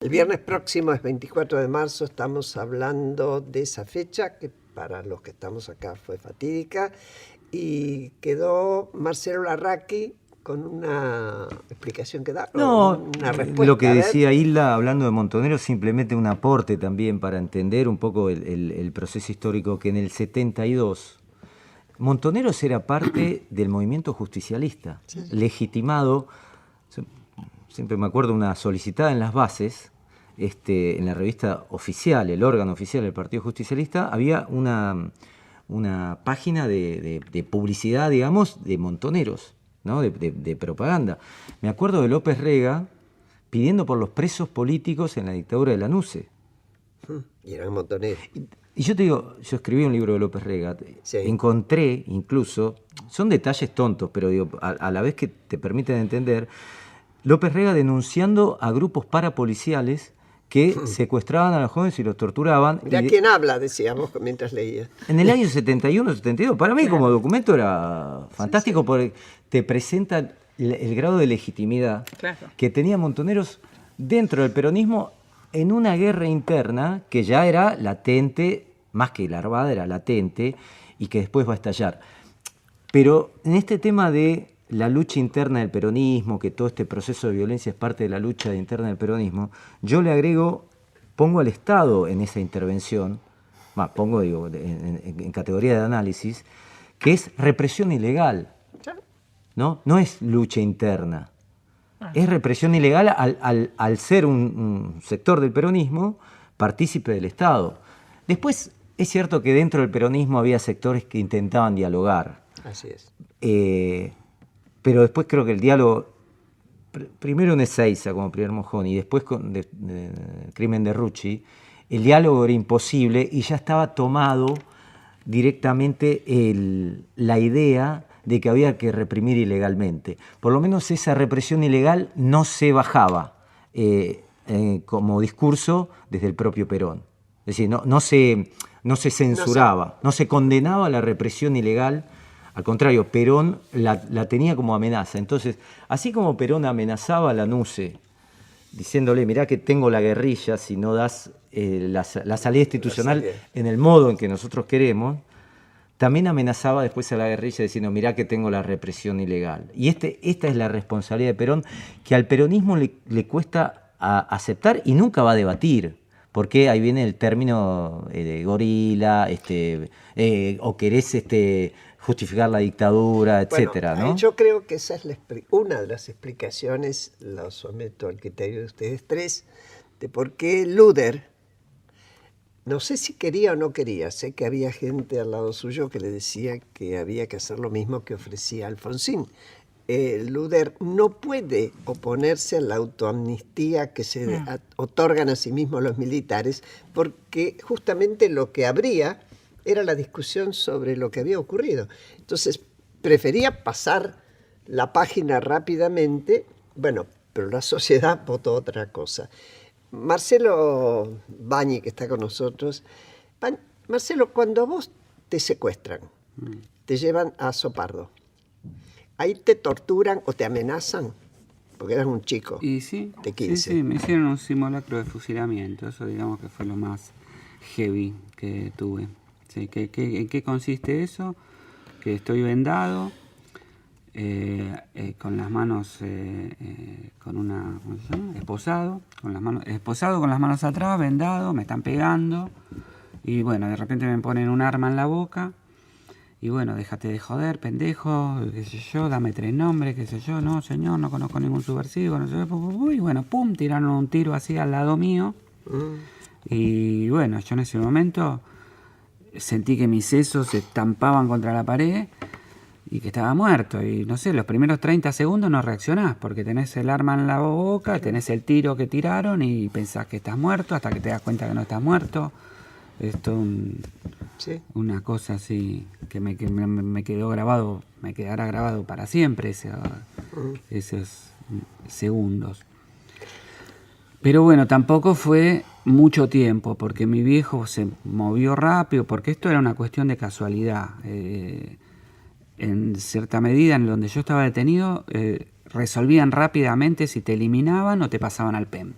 El viernes próximo es 24 de marzo, estamos hablando de esa fecha que para los que estamos acá fue fatídica y quedó Marcelo Larraqui con una explicación que dar, No, una respuesta. lo que decía Hilda hablando de Montoneros, simplemente un aporte también para entender un poco el proceso histórico, que en el 72 Montoneros era parte del movimiento justicialista, legitimado. Siempre me acuerdo una solicitada en las bases, en la revista oficial, el órgano oficial del Partido Justicialista, había una página de publicidad, digamos, de Montoneros, ¿no? de propaganda. Me acuerdo de López Rega pidiendo por los presos políticos en la dictadura de Lanusse. Y eran montoneros. Y yo te digo, yo escribí un libro de López Rega, Sí. encontré incluso, son detalles tontos, pero digo, a la vez que te permiten entender, López Rega denunciando a grupos parapoliciales que secuestraban a los jóvenes y los torturaban. Mirá quién habla, decíamos mientras leía. En el año 71, 72, para mí como documento era fantástico porque te presenta el grado de legitimidad que tenía Montoneros dentro del peronismo en una guerra interna que ya era latente, más que larvada, era latente y que después va a estallar. Pero en este tema de la lucha interna del peronismo, que todo este proceso de violencia es parte de la lucha interna del peronismo, yo le agrego, pongo al Estado en esa intervención, pongo digo, en categoría de análisis, que es represión ilegal, ¿no? No es lucha interna, es represión ilegal al ser un sector del peronismo partícipe del Estado. Después es cierto que dentro del peronismo había sectores que intentaban dialogar. Así es. Pero después creo que el diálogo, primero en Ezeiza como primer mojón y después con el crimen de Rucci, el diálogo era imposible y ya estaba tomado directamente la idea de que había que reprimir ilegalmente. Por lo menos esa represión ilegal no se bajaba como discurso desde el propio Perón. Es decir, no se censuraba, no se condenaba la represión ilegal. Al contrario, Perón la tenía como amenaza. Entonces, así como Perón amenazaba a Lanusse, diciéndole, mirá que tengo la guerrilla si no das la salida institucional en el modo en que nosotros queremos, también amenazaba después a la guerrilla diciendo, mirá que tengo la represión ilegal. Y esta es la responsabilidad de Perón, que al peronismo le cuesta aceptar y nunca va a debatir. Porque ahí viene el término de gorila, o querés justificar la dictadura, etcétera, bueno, ¿no? yo creo que esa es una de las explicaciones, lo someto al criterio de ustedes tres, de por qué Luder, no sé si quería o no quería, sé que había gente al lado suyo que le decía que había que hacer lo mismo que ofrecía Alfonsín. Luder no puede oponerse a la autoamnistía que se otorgan a sí mismos los militares, porque justamente lo que habría era la discusión sobre lo que había ocurrido. Entonces, prefería pasar la página rápidamente, bueno, pero la sociedad votó otra cosa. Marcelo Bañi, que está con nosotros. Marcelo, cuando a vos te secuestran, te llevan a Sopardo, ¿ahí te torturan o te amenazan? Porque eras un chico y sí, de 15. Sí, me hicieron un simulacro de fusilamiento. Eso digamos que fue lo más heavy que tuve. Sí, ¿en qué consiste eso? Que estoy vendado, con las manos, con una, ¿cómo se llama? Esposado, con las manos atrás, vendado, me están pegando. Y bueno, de repente me ponen un arma en la boca. Y bueno, déjate de joder, pendejo, qué sé yo, dame 3 nombres, qué sé yo, no, señor, no conozco ningún subversivo, no sé qué, y bueno, pum, tiraron un tiro así al lado mío. Y bueno, yo en ese momento sentí que mis sesos se estampaban contra la pared y que estaba muerto. Y no sé, los primeros 30 segundos no reaccionás porque tenés el arma en la boca, tenés el tiro que tiraron y pensás que estás muerto hasta que te das cuenta que no estás muerto. Esto una cosa así que me quedó grabado, me quedará grabado para siempre esos segundos. Pero bueno, tampoco fue mucho tiempo, porque mi viejo se movió rápido, porque esto era una cuestión de casualidad. En cierta medida, en donde yo estaba detenido, resolvían rápidamente si te eliminaban o te pasaban al PEM.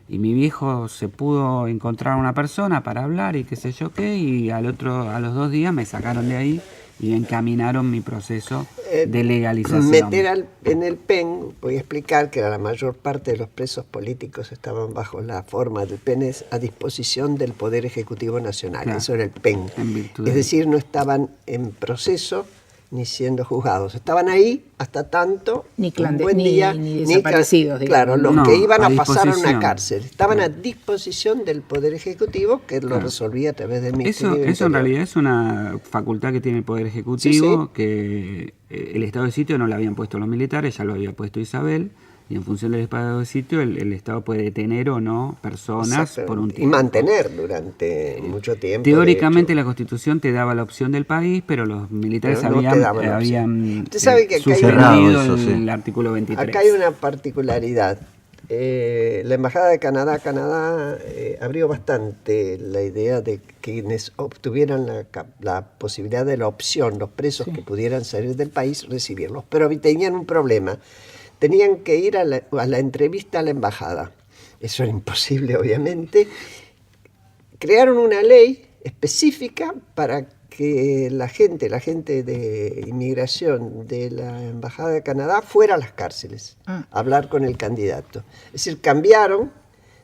Y mi viejo se pudo encontrar una persona para hablar y qué sé yo qué, y a los 2 días me sacaron de ahí y encaminaron mi proceso de legalización. Meter en el PEN, voy a explicar que la mayor parte de los presos políticos estaban bajo la forma del PEN, es a disposición del Poder Ejecutivo Nacional, Claro. eso era el PEN. En virtud Es de- decir, no estaban en proceso ni siendo juzgados, estaban ahí hasta tanto Ni un buen día, ni desaparecidos, claro, digamos. los No, que iban a a pasar a una disposición. cárcel, estaban a disposición del Poder Ejecutivo, que lo resolvía a través del Ministerio del Eso en Interior. realidad es una facultad que tiene el Poder Ejecutivo, Sí, sí. que el estado de sitio no lo habían puesto los militares, ya lo había puesto Isabel, y en función del estado de sitio el Estado puede detener o no personas por un Y tiempo. mantener durante mucho tiempo. Teóricamente de hecho. la Constitución te daba la opción del país, pero los militares Pero no te habían, daban la opción. habían Usted sabe que acá hay suspendido una- Eso, el sí. artículo 23. Acá hay una particularidad. La Embajada de Canadá abrió bastante la idea de quienes obtuvieran la posibilidad de la opción, los presos que pudieran salir del país, recibirlos. Pero tenían un problema. Tenían que ir a la entrevista a la embajada. Eso era imposible, obviamente. Crearon una ley específica para que la gente de inmigración de la Embajada de Canadá fuera a las cárceles a hablar con el candidato. Es decir, cambiaron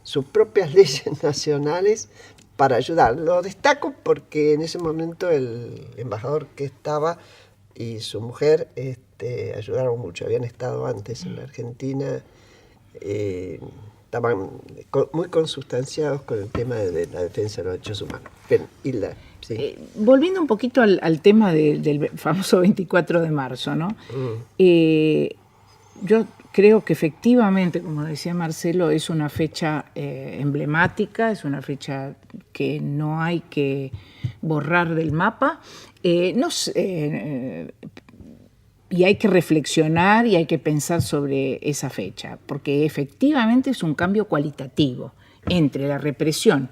sus propias leyes nacionales para ayudar. Lo destaco porque en ese momento el embajador que estaba y su mujer ayudaron mucho. Habían estado antes en la Argentina, estaban muy consustanciados con el tema de la defensa de los derechos humanos. Bien, Hilda, sí. Volviendo un poquito al tema del famoso 24 de marzo, ¿no? Yo creo que efectivamente, como decía Marcelo, es una fecha emblemática, es una fecha que no hay que borrar del mapa. Y hay que reflexionar y hay que pensar sobre esa fecha, porque efectivamente es un cambio cualitativo entre la represión,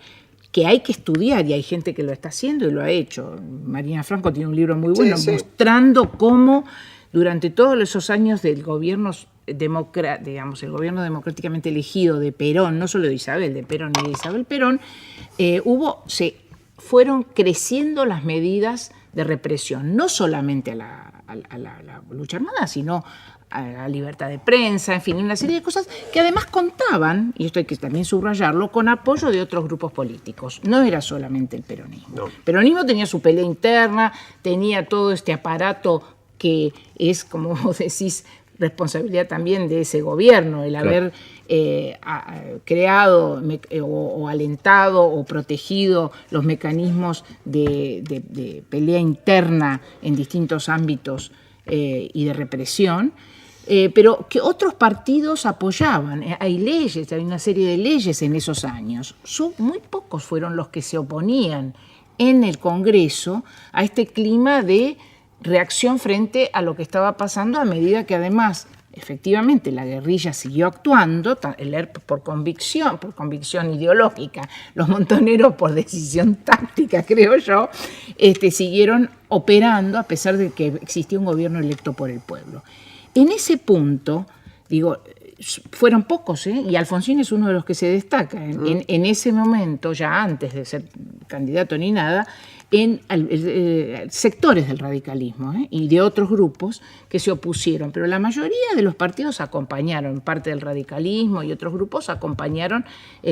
que hay que estudiar y hay gente que lo está haciendo y lo ha hecho. Marina Franco tiene un libro muy bueno mostrando cómo durante todos esos años del gobierno el gobierno democráticamente elegido de Perón, no solo de Isabel, de Perón y de Isabel Perón, fueron creciendo las medidas de represión, no solamente a la lucha armada, sino a la libertad de prensa, en fin, una serie de cosas que además contaban, y esto hay que también subrayarlo, con apoyo de otros grupos políticos. No era solamente el peronismo. No. El peronismo tenía su pelea interna, tenía todo este aparato que es, como vos decís, responsabilidad también de ese gobierno, el haber creado o alentado o protegido los mecanismos de pelea interna en distintos ámbitos y de represión, pero que otros partidos apoyaban. Hay leyes, hay una serie de leyes en esos años. Muy pocos fueron los que se oponían en el Congreso a este clima de reacción frente a lo que estaba pasando, a medida que además efectivamente la guerrilla siguió actuando, el ERP por convicción ideológica, los montoneros por decisión táctica, creo yo, siguieron operando a pesar de que existía un gobierno electo por el pueblo. En ese punto, digo, fueron pocos, y Alfonsín es uno de los que se destaca en ese momento, ya antes de ser candidato ni nada, en sectores del radicalismo y de otros grupos que se opusieron, pero la mayoría de los partidos acompañaron, parte del radicalismo y otros grupos acompañaron con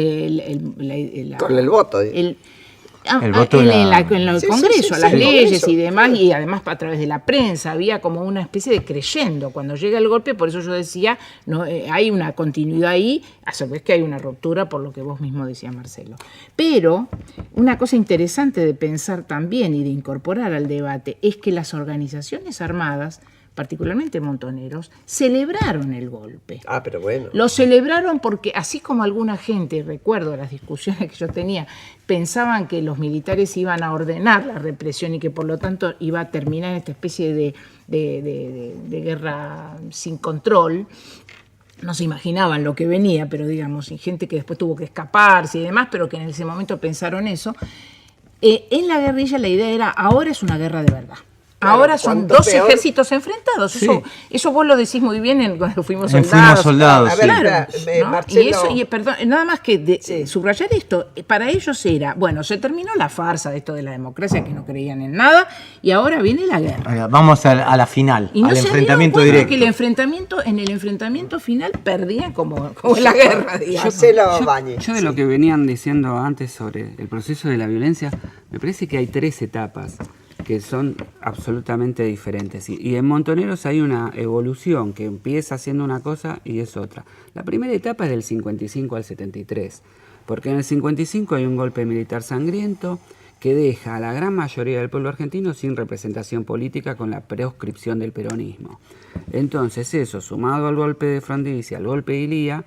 el voto. El voto en el Congreso, las leyes Congreso, y demás, y además a través de la prensa había como una especie de creyendo. Cuando llega el golpe, por eso yo decía, no, hay una continuidad ahí, a su vez que hay una ruptura, por lo que vos mismo decías, Marcelo. Pero una cosa interesante de pensar también y de incorporar al debate es que las organizaciones armadas, particularmente montoneros, celebraron el golpe. Pero bueno. Lo celebraron porque, así como alguna gente, recuerdo las discusiones que yo tenía, pensaban que los militares iban a ordenar la represión y que por lo tanto iba a terminar esta especie de guerra sin control. No se imaginaban lo que venía, pero digamos, y gente que después tuvo que escaparse y demás, pero que en ese momento pensaron eso. En la guerrilla la idea era, ahora es una guerra de verdad. Ahora son cuanto dos peor. ejércitos enfrentados. Sí. Eso vos lo decís muy bien cuando fuimos En soldados. Fuimos Soldados, A ver, sí. Claro, ¿no? Marcelo. Perdón, nada más que Sí. subrayar esto, para ellos era, bueno, se terminó la farsa de esto de la democracia, que no creían en nada, y ahora viene la guerra. Vamos a la final, Y no al se enfrentamiento dieron cuenta directo. que en el enfrentamiento final perdían como en la guerra, digamos. Marcelo Bañez. Yo de lo que venían diciendo antes sobre el proceso de la violencia, me parece que hay 3 etapas que son absolutamente diferentes. Y en Montoneros hay una evolución que empieza haciendo una cosa y es otra. La primera etapa es del 55 al 73, porque en el 55 hay un golpe militar sangriento que deja a la gran mayoría del pueblo argentino sin representación política con la proscripción del peronismo. Entonces eso, sumado al golpe de Frondizi, al golpe de Ilía,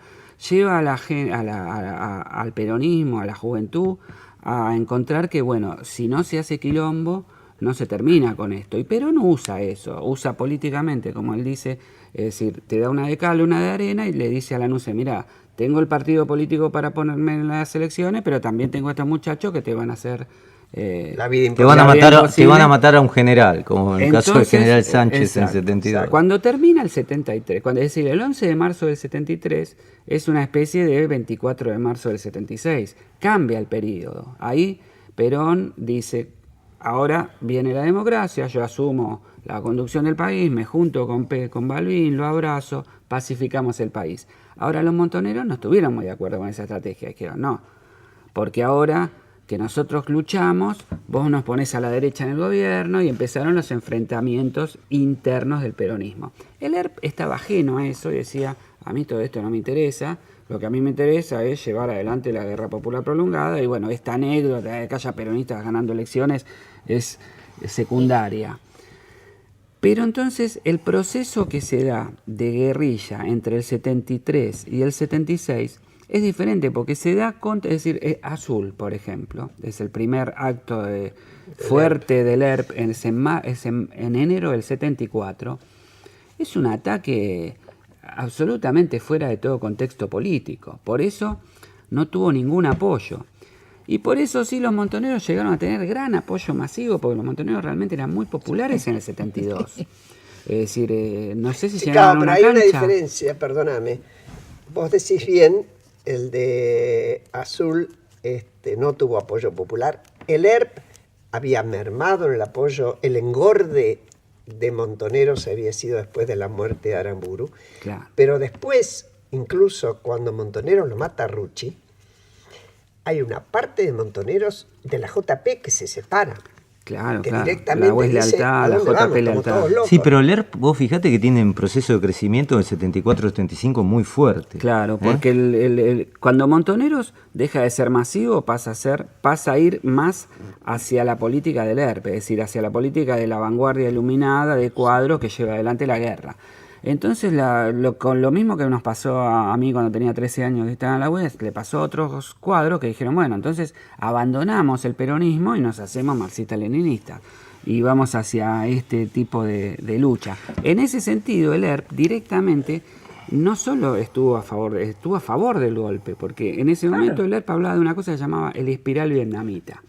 lleva al peronismo, a la juventud, a encontrar que, bueno, si no se hace quilombo, no se termina con esto. Y Perón usa eso, usa políticamente, como él dice, es decir, te da una de cal, una de arena y le dice a Lanuse, mira, tengo el partido político para ponerme en las elecciones, pero también tengo a estos muchachos que te van a hacer... La vida Te van, a La vida matar, te imposible. van a matar a un general, como en el caso del Entonces, general Sánchez exacto, en el 72. Cuando termina el 73, es decir, el 11 de marzo del 73 es una especie de 24 de marzo del 76, cambia el periodo. Ahí Perón dice, ahora viene la democracia, yo asumo la conducción del país, me junto con Balbín, lo abrazo, pacificamos el país. Ahora los montoneros no estuvieron muy de acuerdo con esa estrategia, dijeron no, porque ahora que nosotros luchamos, vos nos ponés a la derecha en el gobierno y empezaron los enfrentamientos internos del peronismo. El ERP estaba ajeno a eso y decía, a mí todo esto no me interesa, lo que a mí me interesa es llevar adelante la guerra popular prolongada y bueno, esta anécdota de que haya peronistas ganando elecciones es secundaria. Pero entonces el proceso que se da de guerrilla entre el 73 y el 76 es diferente porque se da contra, es decir, Azul, por ejemplo, es el primer acto fuerte del ERP, es en enero del 74, es un ataque absolutamente fuera de todo contexto político, por eso no tuvo ningún apoyo. Y por eso sí los montoneros llegaron a tener gran apoyo masivo, porque los montoneros realmente eran muy populares en el 72. Es decir, no sé si Sí, llegaron claro, a pero una hay una cancha. diferencia, perdóname. Vos decís bien, el de Azul no tuvo apoyo popular. El ERP había mermado en el apoyo, el engorde de Montoneros había sido después de la muerte de Aramburu. Claro. Pero después, incluso cuando Montoneros lo mata a Rucci, hay una parte de Montoneros de la JP que se separa. Claro, Que claro. directamente La UES dice, Lealtad, ¿a la dónde JP vamos? Estamos Lealtad. todos locos. Sí, pero el ERP, vos fíjate que tiene un proceso de crecimiento del 74-75 muy fuerte. Claro, porque cuando Montoneros deja de ser masivo, pasa a ir más hacia la política del ERP, es decir, hacia la política de la vanguardia iluminada de Cuadro que lleva adelante la guerra. Entonces, con lo mismo que nos pasó a mí cuando tenía 13 años y estaba en la UES, le pasó a otros cuadros que dijeron, bueno, entonces abandonamos el peronismo y nos hacemos marxistas-leninistas y vamos hacia este tipo de lucha. En ese sentido, el ERP directamente no solo estuvo a favor del golpe, porque en ese momento el ERP hablaba de una cosa que se llamaba el espiral vietnamita,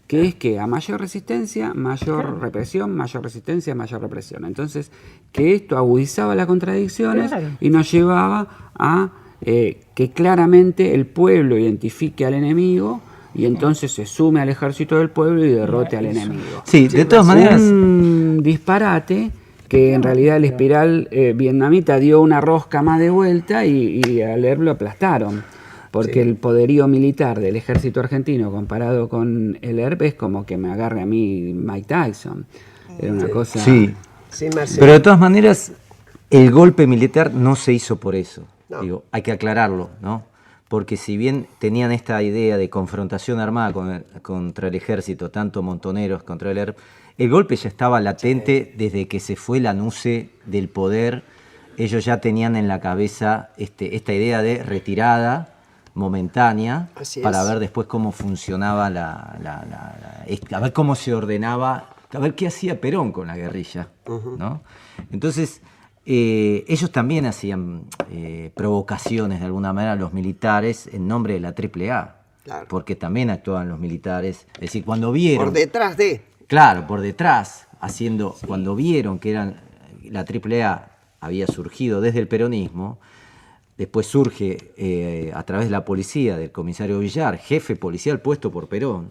que es que a mayor resistencia, mayor represión, mayor resistencia, mayor represión. Entonces, que esto agudizaba las contradicciones y nos llevaba a que claramente el pueblo identifique al enemigo y entonces se sume al ejército del pueblo y derrote al enemigo. Sí, de todas maneras, Un disparate que en realidad el espiral vietnamita dio una rosca más de vuelta y al ERP lo aplastaron. Porque el poderío militar del ejército argentino comparado con el ERP es como que me agarre a mí Mike Tyson. Era una cosa... sí. Sí, Marcelo. Pero de todas maneras, el golpe militar no se hizo por eso. No. Digo, hay que aclararlo, ¿no? Porque si bien tenían esta idea de confrontación armada contra el ejército, tanto Montoneros contra el ERP, el golpe ya estaba latente desde que se fue Lanuse del poder. Ellos ya tenían en la cabeza esta idea de retirada momentánea para ver después cómo funcionaba a ver cómo se ordenaba, a ver qué hacía Perón con la guerrilla, ¿no? Entonces, ellos también hacían provocaciones de alguna manera a los militares en nombre de la AAA, porque también actuaban los militares, es decir, cuando vieron... Por detrás de... Claro, por detrás, haciendo, cuando vieron que la AAA había surgido desde el peronismo, después surge a través de la policía, del comisario Villar, jefe policial puesto por Perón,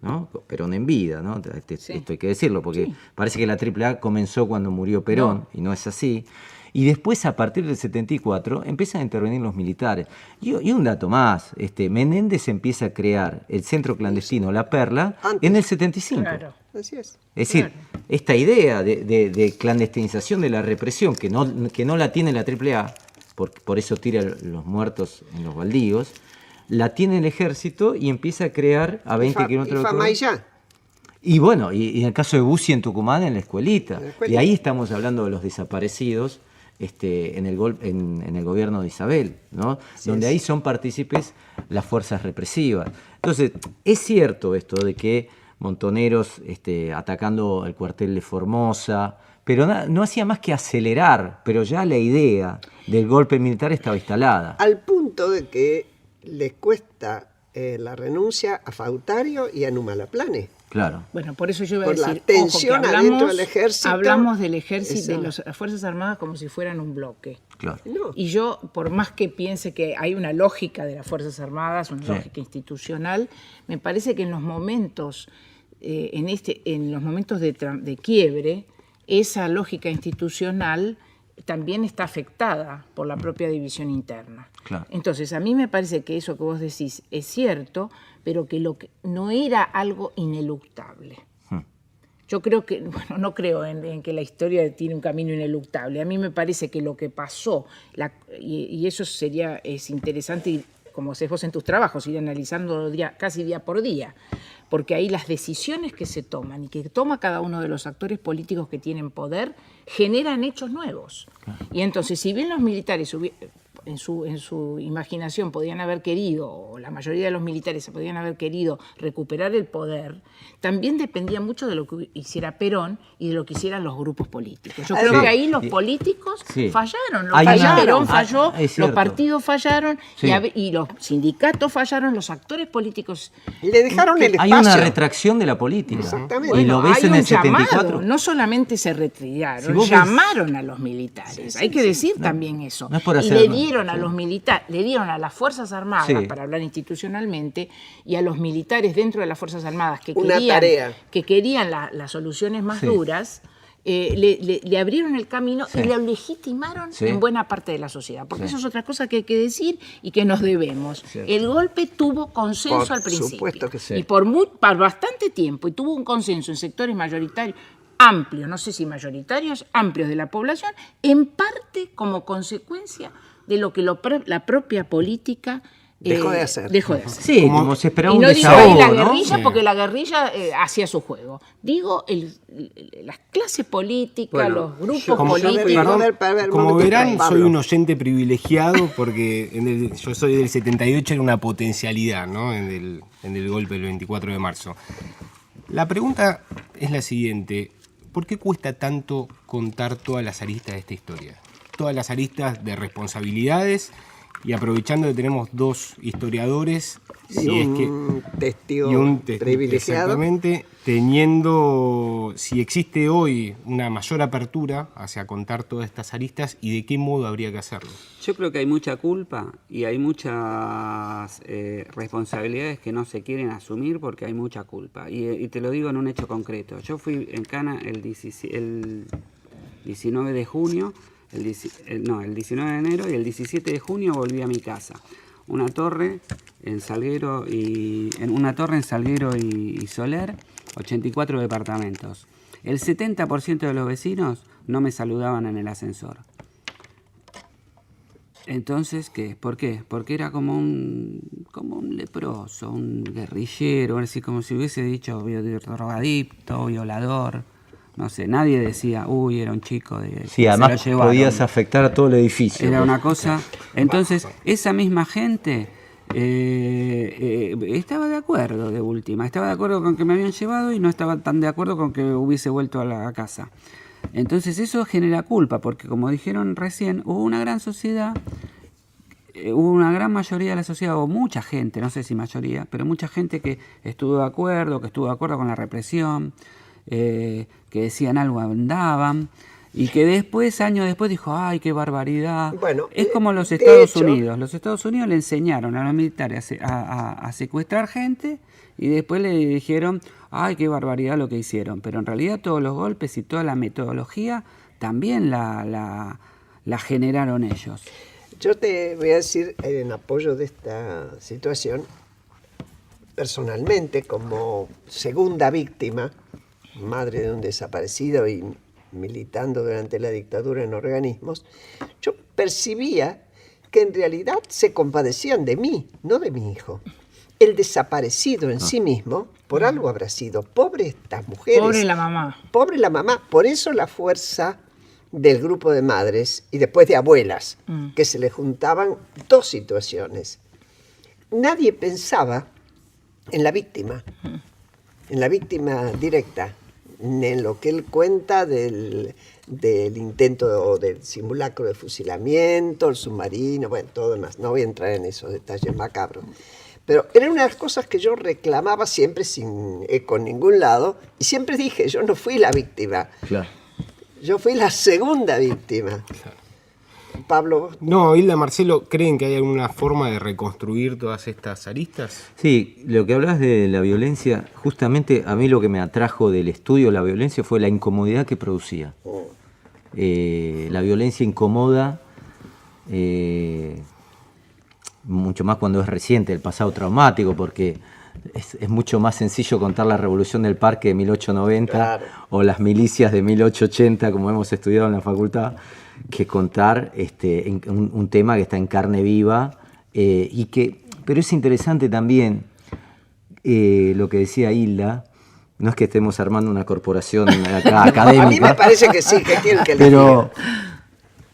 ¿no? Perón en vida, ¿no? Esto hay que decirlo, porque parece que la AAA comenzó cuando murió Perón, y no es así. Y después, a partir del 74, empiezan a intervenir los militares. Y un dato más, Menéndez empieza a crear el centro clandestino La Perla en el 75. Claro. Así es. Es decir, esta idea de clandestinización de la represión, que no la tiene la AAA, por eso tira los muertos en los baldíos, la tiene el ejército y empieza a crear a 20 kilómetros de Famaillá. Y bueno, y en el caso de Bussi en Tucumán, en la escuelita. Y ahí estamos hablando de los desaparecidos en el gobierno de Isabel, ¿no? Donde ahí son partícipes las fuerzas represivas. Entonces, es cierto esto de que montoneros atacando el cuartel de Formosa, pero no hacía más que acelerar, pero ya la idea del golpe militar estaba instalada. Al punto de que les cuesta la renuncia a Fautario y a Numalaplane. Claro. Bueno, por eso yo iba a Por la decir, tensión ojo, que adentro del ejército. hablamos del ejército, Eso. de las Fuerzas Armadas como si fueran un bloque. Claro. No. Y yo, por más que piense que hay una lógica de las Fuerzas Armadas, una lógica institucional, me parece que en los momentos, en los momentos de quiebre, esa lógica institucional también está afectada por la propia división interna. Claro. Entonces, a mí me parece que eso que vos decís es cierto, pero que no era algo ineluctable. Yo creo que, bueno, no creo en que la historia tiene un camino ineluctable. A mí me parece que lo que pasó, y eso es interesante, como haces vos en tus trabajos, ir analizándolo casi día por día, porque ahí las decisiones que se toman y que toma cada uno de los actores políticos que tienen poder generan hechos nuevos. Y entonces, si bien los militares en su imaginación podían haber querido, o la mayoría de los militares podían haber querido recuperar el poder, también dependía mucho de lo que hiciera Perón y de lo que hicieran los grupos políticos. Yo creo que ahí los políticos fallaron. Perón falló, los partidos fallaron y los sindicatos fallaron, los actores políticos. Le dejaron el espacio. Hay una retracción de la política. Exactamente. Y lo ves hay en el un llamado, 74. no solamente se retiraron, Si vos llamaron a los militares. Hay que decir también eso. No es por y hacer, le dieron a los militares, le dieron a las Fuerzas Armadas, para hablar institucionalmente, y a los militares dentro de las Fuerzas Armadas que querían las soluciones más duras, le abrieron el camino y lo legitimaron en buena parte de la sociedad. Porque eso es otra cosa que hay que decir y que nos debemos. El golpe tuvo consenso al principio. Por supuesto que sí. Y por bastante tiempo, y tuvo un consenso en sectores mayoritarios, amplios, no sé si mayoritarios, amplios de la población, en parte como consecuencia de lo que la propia política dejó de hacer. Sí, como se esperaba y un no digo ahí desahogo, la ¿no? guerrilla, porque la guerrilla hacía su juego. Digo, las clases políticas, los grupos políticos. Como verán, soy un oyente privilegiado porque yo soy del 78, era una potencialidad, ¿no? en el golpe del 24 de marzo. La pregunta es la siguiente: ¿por qué cuesta tanto contar todas las aristas de esta historia? Todas las aristas de responsabilidades, y aprovechando que tenemos dos historiadores un testigo privilegiado. Exactamente, si existe hoy una mayor apertura hacia contar todas estas aristas y de qué modo habría que hacerlo. Yo creo que hay mucha culpa y hay muchas responsabilidades que no se quieren asumir porque hay mucha culpa. Y te lo digo en un hecho concreto. Yo fui en Cana el 19 de junio, el 19 de enero, y el 17 de junio volví a mi casa. Una torre en Salguero y Soler, 84 departamentos. El 70% de los vecinos no me saludaban en el ascensor. Entonces, ¿qué? ¿Por qué? Porque era como un leproso, un guerrillero, así como si hubiese dicho drogadicto, violador. No sé, nadie decía, uy, era un chico de... Sí, además podías afectar a todo el edificio. Era una cosa... Entonces, esa misma gente estaba de acuerdo, de última. Estaba de acuerdo con que me habían llevado y no estaba tan de acuerdo con que hubiese vuelto a la casa. Entonces, eso genera culpa, porque como dijeron recién, hubo una gran sociedad, hubo una gran mayoría de la sociedad, o mucha gente, no sé si mayoría, pero mucha gente que estuvo de acuerdo con la represión, que decían algo andaban, y que después, años después, dijo, ¡ay, qué barbaridad! Bueno, es como los de Estados hecho, Unidos. Los Estados Unidos le enseñaron a los militares a secuestrar gente y después le dijeron, ¡ay, qué barbaridad lo que hicieron! Pero en realidad todos los golpes y toda la metodología también la generaron ellos. Yo te voy a decir en apoyo de esta situación, personalmente, como segunda víctima, madre de un desaparecido y militando durante la dictadura en organismos, yo percibía que en realidad se compadecían de mí, no de mi hijo. El desaparecido en sí mismo, por algo habrá sido. Pobre estas mujeres. Pobre la mamá. Pobre la mamá. Por eso la fuerza del grupo de madres y después de abuelas, que se le juntaban dos situaciones. Nadie pensaba en la víctima directa, en lo que él cuenta del intento o del simulacro de fusilamiento, el submarino, bueno, todo demás. No voy a entrar en esos detalles macabros. Pero era una de las cosas que yo reclamaba siempre sin eco en ningún lado, y siempre dije, yo no fui la víctima. Claro. Yo fui la segunda víctima. Claro. Pablo, ¿vos? No, Hilda, Marcelo, ¿creen que hay alguna forma de reconstruir todas estas aristas? Sí, lo que hablas de la violencia, justamente a mí lo que me atrajo del estudio de la violencia fue la incomodidad que producía. La violencia incomoda, mucho más cuando es reciente, el pasado traumático, porque es mucho más sencillo contar la Revolución del Parque de 1890 Claro. o las milicias de 1880, como hemos estudiado en la facultad, que contar un tema que está en carne viva, pero es interesante también lo que decía Hilda. No es que estemos armando una corporación acá académica. A mí me parece que sí, que tienen que elegir.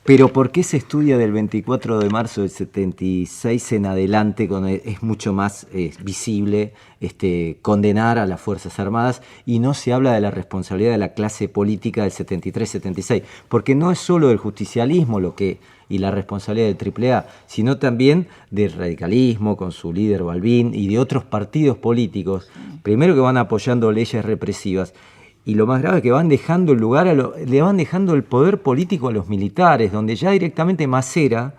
Pero ¿por qué se estudia del 24 de marzo del 76 en adelante, cuando es mucho más visible condenar a las Fuerzas Armadas y no se habla de la responsabilidad de la clase política del 73-76? Porque no es solo el justicialismo y la responsabilidad del AAA, sino también del radicalismo con su líder Balbín y de otros partidos políticos, primero que van apoyando leyes represivas. Y lo más grave es que van dejando el lugar, le van dejando el poder político a los militares, donde ya directamente Macera,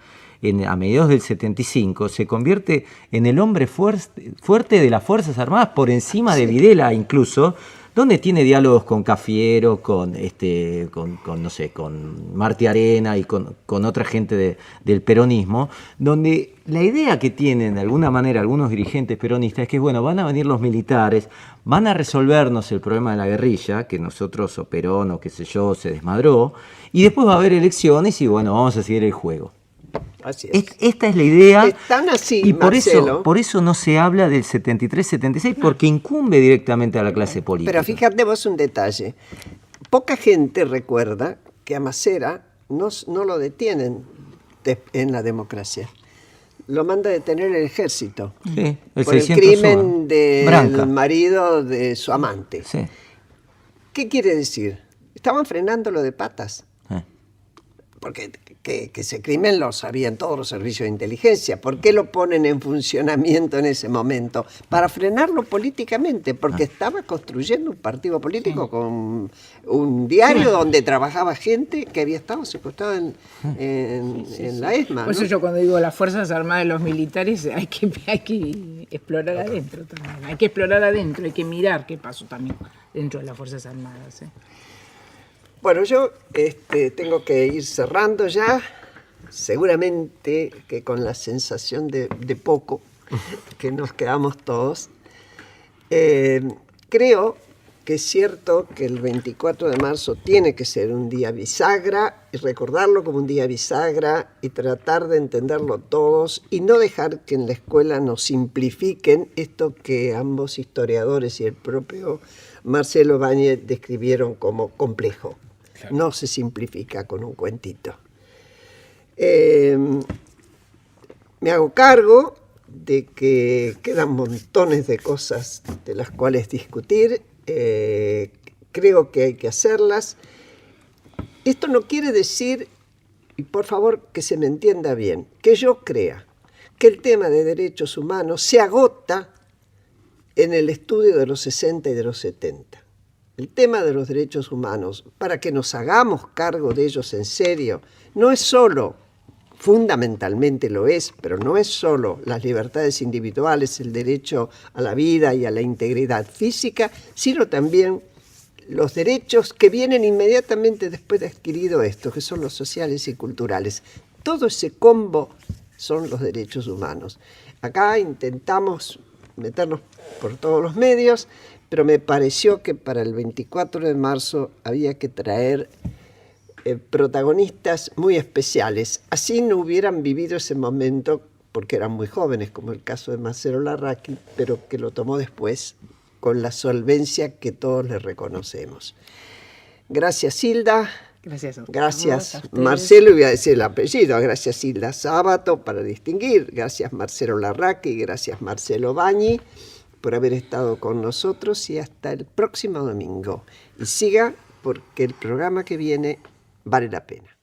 a mediados del 75, se convierte en el hombre fuerte de las Fuerzas Armadas, por encima de Videla incluso, donde tiene diálogos con Cafiero, con Martí Arena y con otra gente del peronismo, donde la idea que tienen de alguna manera algunos dirigentes peronistas es que, bueno, van a venir los militares, van a resolvernos el problema de la guerrilla, que nosotros o Perón o qué sé yo se desmadró, y después va a haber elecciones y, bueno, vamos a seguir el juego. Así es. Esta es la idea. Están así, y por Marcelo. eso no se habla del 73-76, porque incumbe directamente a la clase política. Pero fíjate vos un detalle. Poca gente recuerda que a Macera no lo detienen en la democracia. Lo manda a detener el ejército. Sí, por el 600 crimen del Branca. marido de su amante. Sí. ¿Qué quiere decir? Estaban frenándolo de patas. Porque que ese crimen lo sabían todos los servicios de inteligencia. ¿Por qué lo ponen en funcionamiento en ese momento? Para frenarlo políticamente, porque estaba construyendo un partido político con un diario donde trabajaba gente que había estado secuestrada en la ESMA. Por eso ¿no? yo cuando digo las Fuerzas Armadas de los militares hay que explorar adentro también. Hay que explorar adentro, hay que mirar qué pasó también dentro de las Fuerzas Armadas. Bueno, yo tengo que ir cerrando ya, seguramente que con la sensación de poco que nos quedamos todos. Creo que es cierto que el 24 de marzo tiene que ser un día bisagra, y recordarlo como un día bisagra y tratar de entenderlo todos y no dejar que en la escuela nos simplifiquen esto que ambos historiadores y el propio Marcelo Báñez describieron como complejo. Claro. No se simplifica con un cuentito. Me hago cargo de que quedan montones de cosas de las cuales discutir. Creo que hay que hacerlas. Esto no quiere decir, y por favor que se me entienda bien, que yo crea que el tema de derechos humanos se agota en el estudio de los 60 y de los 70. el tema de los derechos humanos, para que nos hagamos cargo de ellos en serio, no es solo, fundamentalmente lo es, pero no es solo las libertades individuales, el derecho a la vida y a la integridad física, sino también los derechos que vienen inmediatamente después de adquirido esto, que son los sociales y culturales. Todo ese combo son los derechos humanos. Acá intentamos meternos por todos los medios, pero me pareció que para el 24 de marzo había que traer protagonistas muy especiales. Así no hubieran vivido ese momento, porque eran muy jóvenes, como el caso de Marcelo Larraqui, pero que lo tomó después con la solvencia que todos le reconocemos. Gracias, Hilda. Gracias. Gracias, Marcelo, voy a decir el apellido. Gracias, Hilda Sábato, para distinguir. Gracias, Marcelo Larraqui. Gracias, Marcelo Bañi, por haber estado con nosotros, y hasta el próximo domingo. Y siga, porque el programa que viene vale la pena.